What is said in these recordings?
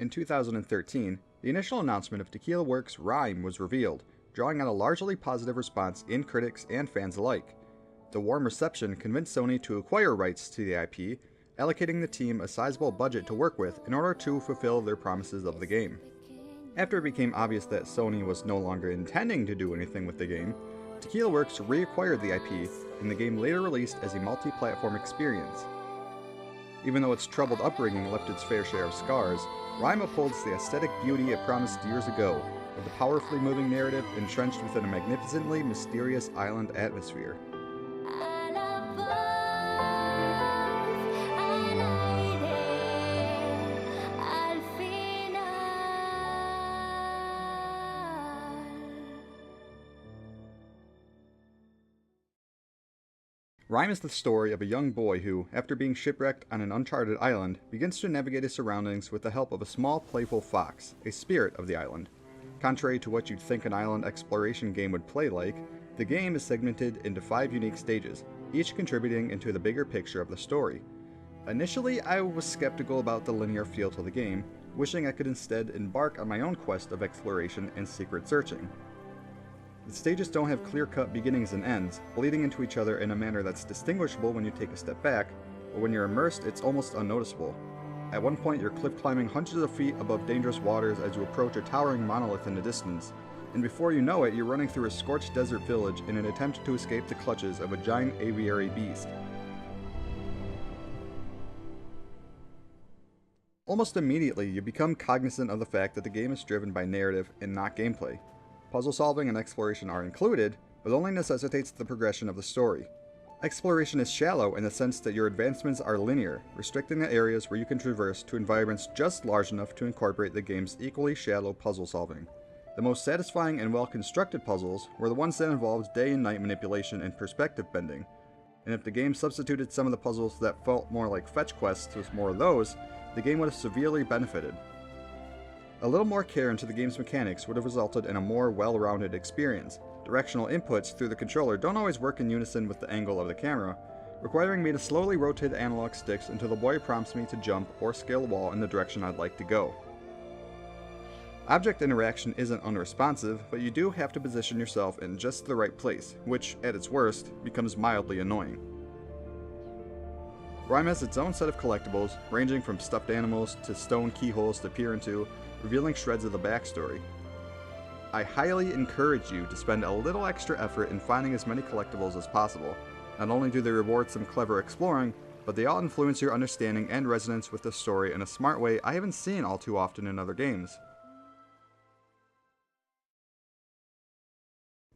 In 2013, the initial announcement of Tequila Works' RiME was revealed, drawing on a largely positive response in critics and fans alike. The warm reception convinced Sony to acquire rights to the IP, allocating the team a sizable budget to work with in order to fulfill their promises of the game. After it became obvious that Sony was no longer intending to do anything with the game, Tequila Works reacquired the IP, and the game later released as a multi-platform experience. Even though its troubled upbringing left its fair share of scars, RiME upholds the aesthetic beauty it promised years ago, with a powerfully moving narrative entrenched within a magnificently mysterious island atmosphere. RiME is the story of a young boy who, after being shipwrecked on an uncharted island, begins to navigate his surroundings with the help of a small, playful fox, a spirit of the island. Contrary to what you'd think an island exploration game would play like, the game is segmented into 5 unique stages, each contributing into the bigger picture of the story. Initially, I was skeptical about the linear feel to the game, wishing I could instead embark on my own quest of exploration and secret searching. The stages don't have clear-cut beginnings and ends, bleeding into each other in a manner that's distinguishable when you take a step back, but when you're immersed, it's almost unnoticeable. At one point, you're cliff climbing hundreds of feet above dangerous waters as you approach a towering monolith in the distance, and before you know it, you're running through a scorched desert village in an attempt to escape the clutches of a giant aviary beast. Almost immediately, you become cognizant of the fact that the game is driven by narrative and not gameplay. Puzzle solving and exploration are included, but only necessitates the progression of the story. Exploration is shallow in the sense that your advancements are linear, restricting the areas where you can traverse to environments just large enough to incorporate the game's equally shallow puzzle solving. The most satisfying and well-constructed puzzles were the ones that involved day and night manipulation and perspective bending, and if the game substituted some of the puzzles that felt more like fetch quests with more of those, the game would have severely benefited. A little more care into the game's mechanics would have resulted in a more well-rounded experience. Directional inputs through the controller don't always work in unison with the angle of the camera, requiring me to slowly rotate analog sticks until the boy prompts me to jump or scale a wall in the direction I'd like to go. Object interaction isn't unresponsive, but you do have to position yourself in just the right place, which, at its worst, becomes mildly annoying. RiME has its own set of collectibles, ranging from stuffed animals to stone keyholes to peer into, revealing shreds of the backstory. I highly encourage you to spend a little extra effort in finding as many collectibles as possible. Not only do they reward some clever exploring, but they all influence your understanding and resonance with the story in a smart way I haven't seen all too often in other games.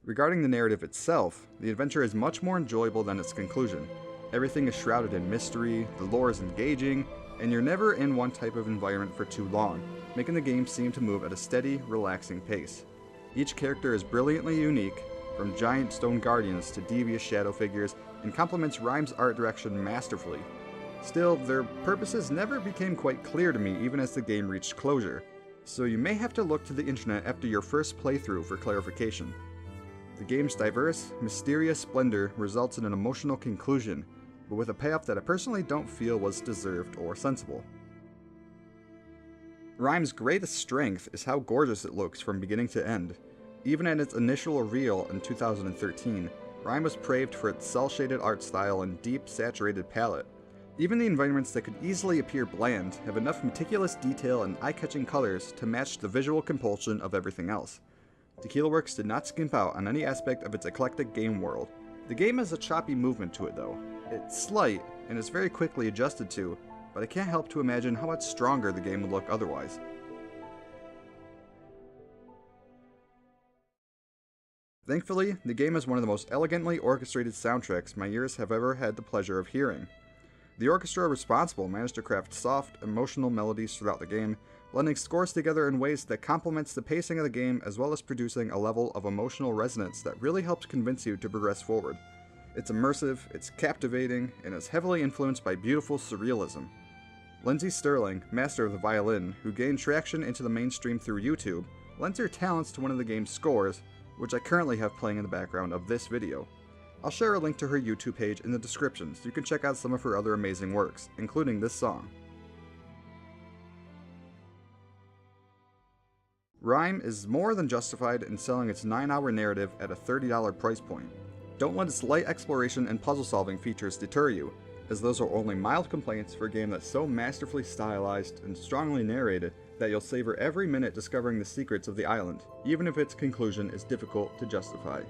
Regarding the narrative itself, the adventure is much more enjoyable than its conclusion. Everything is shrouded in mystery, the lore is engaging, and you're never in one type of environment for too long, making the game seem to move at a steady, relaxing pace. Each character is brilliantly unique, from giant stone guardians to devious shadow figures, and complements RiME's art direction masterfully. Still, their purposes never became quite clear to me even as the game reached closure, so you may have to look to the internet after your first playthrough for clarification. The game's diverse, mysterious splendor results in an emotional conclusion, but with a payoff that I personally don't feel was deserved or sensible. RiME's greatest strength is how gorgeous it looks from beginning to end. Even at its initial reveal in 2013, RiME was praised for its cel-shaded art style and deep, saturated palette. Even the environments that could easily appear bland have enough meticulous detail and eye-catching colors to match the visual compulsion of everything else. Tequila Works did not skimp out on any aspect of its eclectic game world. The game has a choppy movement to it though. It's slight, and is very quickly adjusted to, but I can't help to imagine how much stronger the game would look otherwise. Thankfully, the game has one of the most elegantly orchestrated soundtracks my ears have ever had the pleasure of hearing. The orchestra responsible managed to craft soft, emotional melodies throughout the game, blending scores together in ways that complements the pacing of the game as well as producing a level of emotional resonance that really helps convince you to progress forward. It's immersive, it's captivating, and is heavily influenced by beautiful surrealism. Lindsey Stirling, master of the violin, who gained traction into the mainstream through YouTube, lends her talents to one of the game's scores, which I currently have playing in the background of this video. I'll share a link to her YouTube page in the description so you can check out some of her other amazing works, including this song. RiME is more than justified in selling its 9-hour narrative at a $30 price point. Don't let its light exploration and puzzle solving features deter you, as those are only mild complaints for a game that's so masterfully stylized and strongly narrated that you'll savor every minute discovering the secrets of the island, even if its conclusion is difficult to justify.